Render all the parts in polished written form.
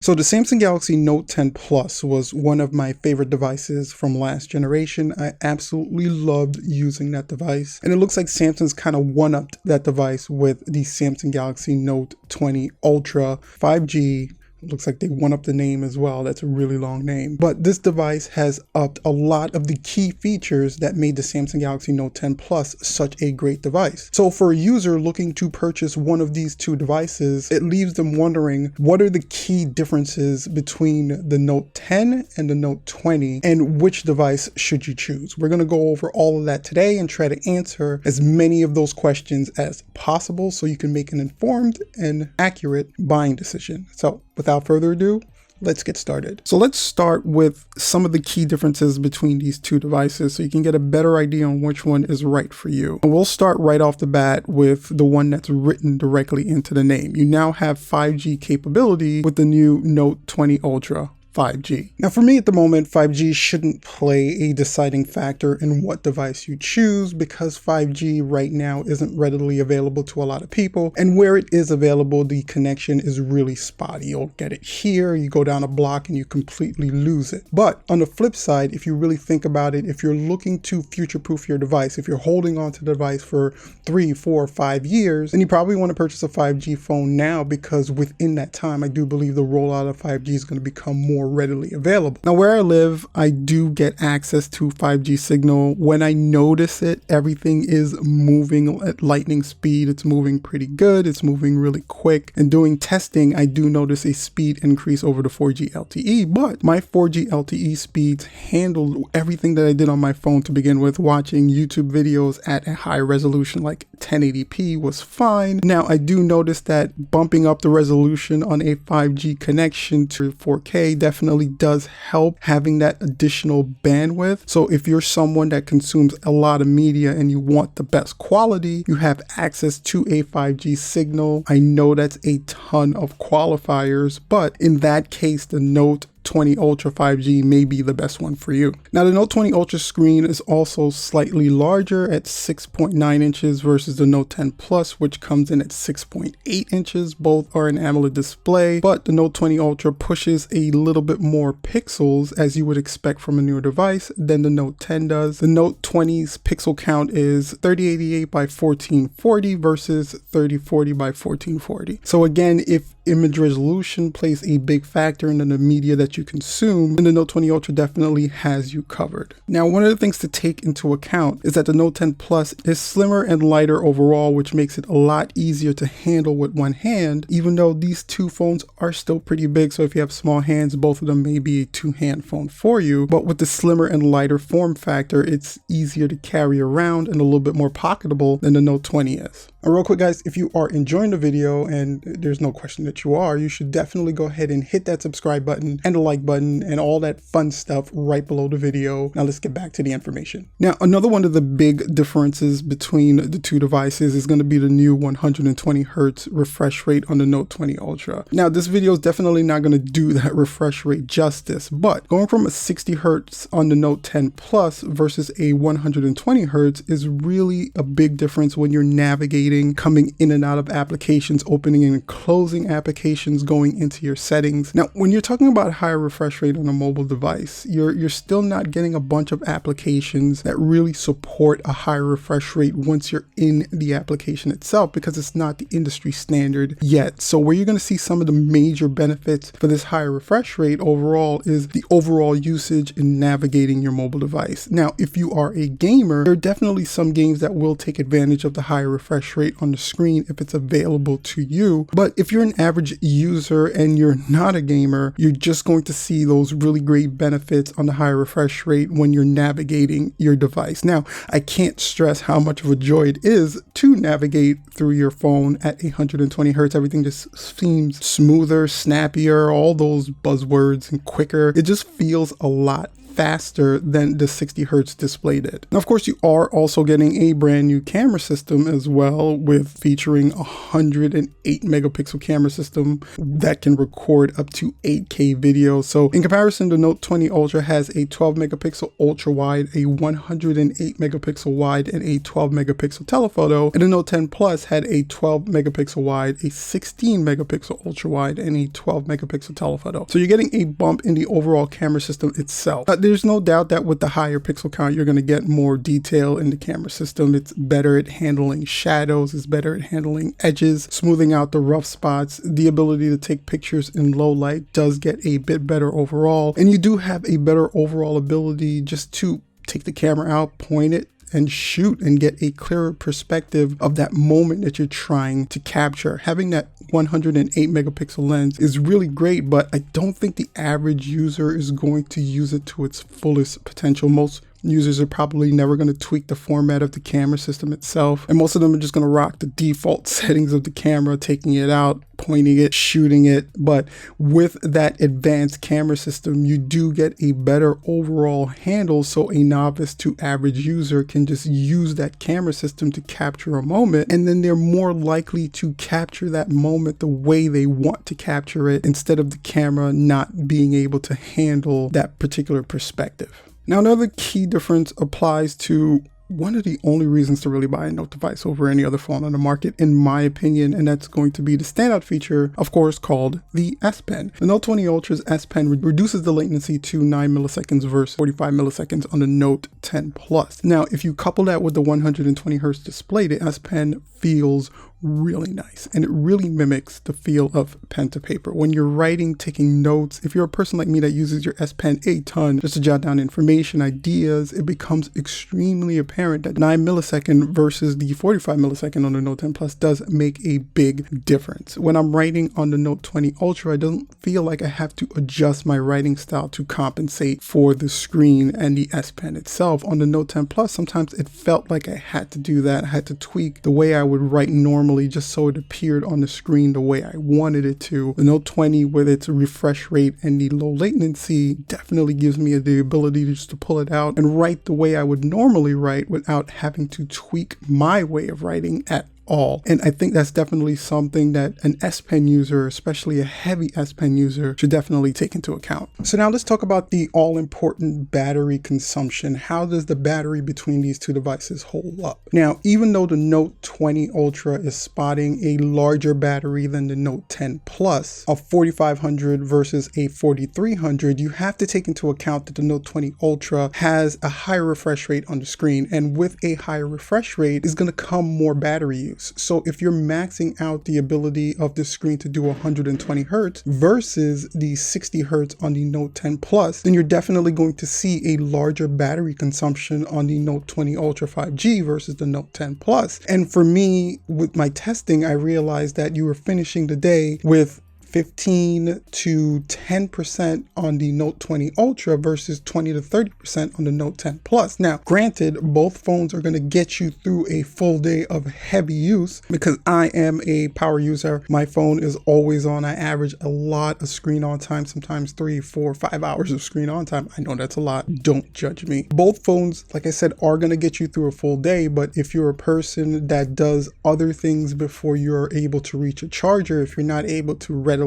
So the Samsung Galaxy Note 10 Plus was one of my favorite devices from last generation. I absolutely loved using that device. And it looks like Samsung's kind of one-upped that device with the Samsung Galaxy Note 20 Ultra 5G. Looks like they one-upped the name as well. That's a really long name. But this device has upped a lot of the key features that made the Samsung Galaxy Note 10 Plus such a great device. So for a user looking to purchase one of these two devices, it leaves them wondering, what are the key differences between the Note 10 and the Note 20, and which device should you choose? We're going to go over all of that today and try to answer as many of those questions as possible so you can make an informed and accurate buying decision. So without further ado, let's get started. So let's start with some of the key differences between these two devices so you can get a better idea on which one is right for you. And we'll start right off the bat with the one that's written directly into the name. You now have 5G capability with the new Note 20 Ultra 5G. Now for me at the moment, 5G shouldn't play a deciding factor in what device you choose because 5G right now isn't readily available to a lot of people, and where it is available, the connection is really spotty. You'll get it here, you go down a block and you completely lose it. But on the flip side, if you really think about it, if you're looking to future-proof your device, if you're holding on to the device for 3, 4, 5 years, then you probably want to purchase a 5G phone now because within that time, I do believe the rollout of 5G is going to become more readily available. Now where I live, I do get access to 5G signal. When I notice it, everything is moving at lightning speed. It's moving pretty good. It's moving really quick. And doing testing, I do notice a speed increase over the 4G LTE, but my 4G LTE speeds handled everything that I did on my phone to begin with. Watching YouTube videos at a high resolution like 1080p was fine. Now I do notice that bumping up the resolution on a 5G connection to 4K definitely does help, having that additional bandwidth. So if you're someone that consumes a lot of media and you want the best quality, you have access to a 5G signal. I know that's a ton of qualifiers, but in that case, the Note 20 Ultra 5G may be the best one for you. Now the Note 20 Ultra screen is also slightly larger at 6.9 inches versus the Note 10 Plus, which comes in at 6.8 inches. Both are an AMOLED display, but the Note 20 Ultra pushes a little bit more pixels as you would expect from a newer device than the Note 10 does. The Note 20's pixel count is 3088 by 1440 versus 3040 by 1440. So again, if image resolution plays a big factor in the media that you consume, and the Note 20 Ultra definitely has you covered. Now, one of the things to take into account is that the Note 10 Plus is slimmer and lighter overall, which makes it a lot easier to handle with one hand, even though these two phones are still pretty big. So if you have small hands, both of them may be a two-hand phone for you. But with the slimmer and lighter form factor, it's easier to carry around and a little bit more pocketable than the Note 20 is. And real quick, guys, if you are enjoying the video, and there's no question that you are, you should definitely go ahead and hit that subscribe button and the like button and all that fun stuff right below the video. Now let's get back to the information. Now, another one of the big differences between the two devices is going to be the new 120 Hz refresh rate on the Note 20 Ultra. Now, this video is definitely not going to do that refresh rate justice, but going from a 60 Hz on the Note 10 Plus versus a 120 Hz is really a big difference when you're navigating, coming in and out of applications, opening and closing applications, going into your settings. Now, when you're talking about higher refresh rate on a mobile device, you're still not getting a bunch of applications that really support a higher refresh rate once you're in the application itself, because it's not the industry standard yet. So where you're going to see some of the major benefits for this higher refresh rate overall is the overall usage in navigating your mobile device. Now, if you are a gamer, there are definitely some games that will take advantage of the higher refresh rate on the screen if it's available to you. But if you're an average user and you're not a gamer, you're just going to see those really great benefits on the higher refresh rate when you're navigating your device. Now, I can't stress how much of a joy it is to navigate through your phone at 120 Hz. Everything just seems smoother, snappier, all those buzzwords, and quicker. It just feels a lot faster than the 60 hertz display did. Now, of course, you are also getting a brand new camera system as well, with featuring 108 megapixel camera system that can record up to 8K video. So in comparison, the Note 20 Ultra has a 12 megapixel ultra wide, a 108 megapixel wide, and a 12 megapixel telephoto. And the Note 10 Plus had a 12 megapixel wide, a 16 megapixel ultra wide, and a 12 megapixel telephoto. So you're getting a bump in the overall camera system itself. There's no doubt that with the higher pixel count, you're going to get more detail in the camera system. It's better at handling shadows, it's better at handling edges, smoothing out the rough spots. The ability to take pictures in low light does get a bit better overall. And you do have a better overall ability just to take the camera out, point it, and shoot and get a clearer perspective of that moment that you're trying to capture. Having that 108 megapixel lens is really great, but I don't think the average user is going to use it to its fullest potential. Most users are probably never going to tweak the format of the camera system itself, and most of them are just going to rock the default settings of the camera, taking it out, pointing it, shooting it. But with that advanced camera system, you do get a better overall handle, so a novice to average user can just use that camera system to capture a moment, and then they're more likely to capture that moment the way they want to capture it, instead of the camera not being able to handle that particular perspective. Now, another key difference applies to one of the only reasons to really buy a Note device over any other phone on the market, in my opinion, and that's going to be the standout feature, of course, called the S Pen. The Note 20 Ultra's S Pen reduces the latency to 9 milliseconds versus 45 milliseconds on the Note 10 Plus. Now, if you couple that with the 120 hertz display, the S Pen feels really nice, and it really mimics the feel of pen to paper. When you're writing, taking notes, if you're a person like me that uses your S Pen a ton just to jot down information, ideas, it becomes extremely apparent that 9 millisecond versus the 45 millisecond on the Note 10 Plus does make a big difference. When I'm writing on the Note 20 Ultra, I don't feel like I have to adjust my writing style to compensate for the screen and the S Pen itself. On the Note 10 Plus, sometimes it felt like I had to do that. I had to tweak the way I would write normally just so it appeared on the screen the way I wanted it to. The Note 20, with its refresh rate and the low latency, definitely gives me the ability just to pull it out and write the way I would normally write without having to tweak my way of writing at all. And I think that's definitely something that an S Pen user, especially a heavy S Pen user, should definitely take into account. So now let's talk about the all-important battery consumption. How does the battery between these two devices hold up? Now, even though the Note 20 Ultra is spotting a larger battery than the Note 10 Plus of 4500 versus a 4300, you have to take into account that the Note 20 Ultra has a higher refresh rate on the screen, and with a higher refresh rate is going to come more battery use. So if you're maxing out the ability of the screen to do 120 hertz versus the 60 hertz on the Note 10 Plus, then you're definitely going to see a larger battery consumption on the Note 20 Ultra 5G versus the Note 10 Plus. And for me, with my testing, I realized that you were finishing the day with 15 to 10% on the Note 20 Ultra versus 20 to 30% on the Note 10 Plus. Now, granted, both phones are going to get you through a full day of heavy use. Because I am a power user, my phone is always on. I average a lot of screen on time, sometimes 3, 4, 5 hours of screen on time. I know that's a lot. Don't judge me. Both phones, like I said, are going to get you through a full day. But if you're a person that does other things before you're able to reach a charger, if you're not able to readily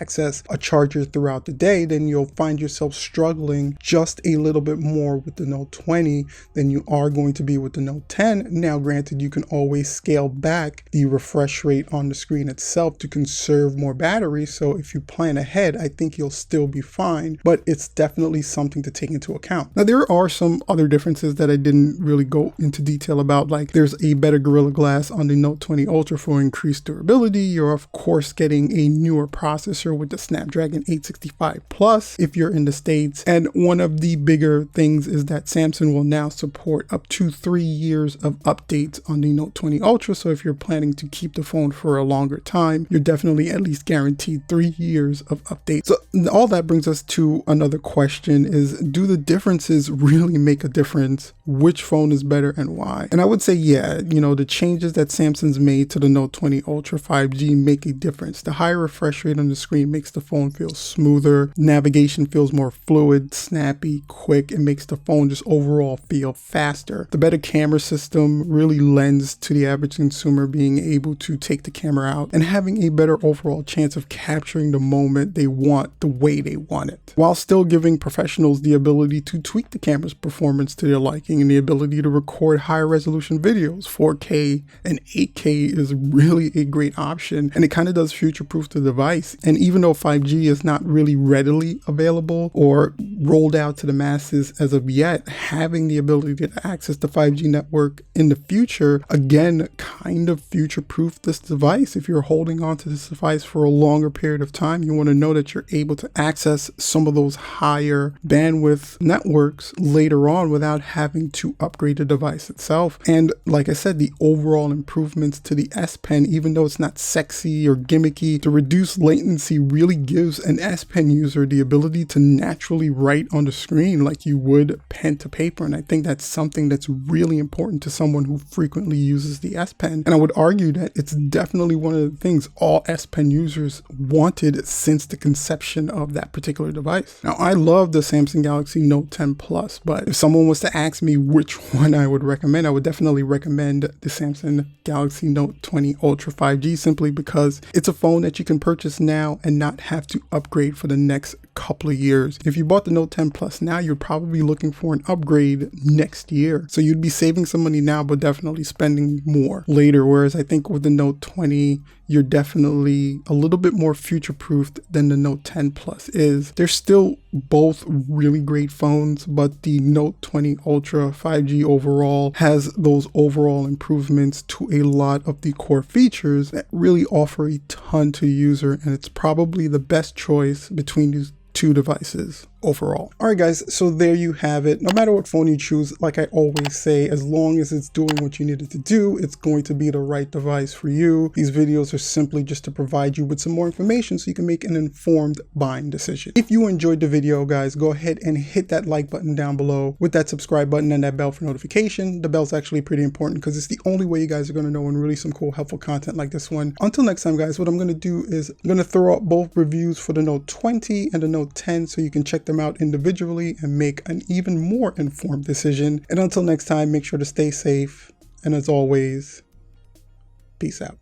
access a charger throughout the day, then you'll find yourself struggling just a little bit more with the Note 20 than you are going to be with the Note 10. Now, granted, you can always scale back the refresh rate on the screen itself to conserve more battery. So if you plan ahead, I think you'll still be fine, but it's definitely something to take into account. Now, there are some other differences that I didn't really go into detail about, like there's a better Gorilla Glass on the Note 20 Ultra for increased durability. You're of course getting a newer processor with the Snapdragon 865 Plus if you're in the States. And one of the bigger things is that Samsung will now support up to 3 years of updates on the Note 20 Ultra. So if you're planning to keep the phone for a longer time, you're definitely at least guaranteed 3 years of updates. So all that brings us to another question is, do the differences really make a difference? Which phone is better and why? And I would say, yeah, the changes that Samsung's made to the Note 20 Ultra 5G make a difference. The higher refresh rate concentrate on the screen makes the phone feel smoother. Navigation feels more fluid, snappy, quick. It makes the phone just overall feel faster. The better camera system really lends to the average consumer being able to take the camera out and having a better overall chance of capturing the moment they want the way they want it, while still giving professionals the ability to tweak the camera's performance to their liking and the ability to record higher resolution videos. 4K and 8K is really a great option, and it kind of does future-proof the device. And even though 5G is not really readily available or rolled out to the masses as of yet, having the ability to access the 5G network in the future, again, kind of future-proof this device. If you're holding on to this device for a longer period of time, you want to know that you're able to access some of those higher bandwidth networks later on without having to upgrade the device itself. And like I said, the overall improvements to the S Pen, even though it's not sexy or gimmicky, the reduced latency really gives an S Pen user the ability to naturally write on the screen like you would pen to paper. And I think that's something that's really important to someone who frequently uses the S Pen. And I would argue that it's definitely one of the things all S Pen users wanted since the conception of that particular device. Now, I love the Samsung Galaxy Note 10 Plus, but if someone was to ask me which one I would recommend, I would definitely recommend the Samsung Galaxy Note 20 Ultra 5G, simply because it's a phone that you can purchase now and not have to upgrade for the next couple of years. If you bought the Note 10 Plus now, you're probably looking for an upgrade next year. So you'd be saving some money now, but definitely spending more later. Whereas I think with the Note 20, you're definitely a little bit more future-proofed than the Note 10 Plus is. They're still both really great phones, but the Note 20 Ultra 5G overall has those overall improvements to a lot of the core features that really offer a ton to the user, and it's probably the best choice between these two devices overall. All right, guys, so there you have it. No matter what phone you choose, like I always say, as long as it's doing what you need it to do, it's going to be the right device for you. These videos are simply just to provide you with some more information so you can make an informed buying decision. If you enjoyed the video, guys, go ahead and hit that like button down below with that subscribe button and that bell for notification. The bell's actually pretty important because it's the only way you guys are going to know when release some cool, helpful content like this one. Until next time, guys, what I'm going to do is I'm going to throw out both reviews for the Note 20 and the Note 10 so you can check them out individually and make an even more informed decision. And until next time, make sure to stay safe. And as always, peace out.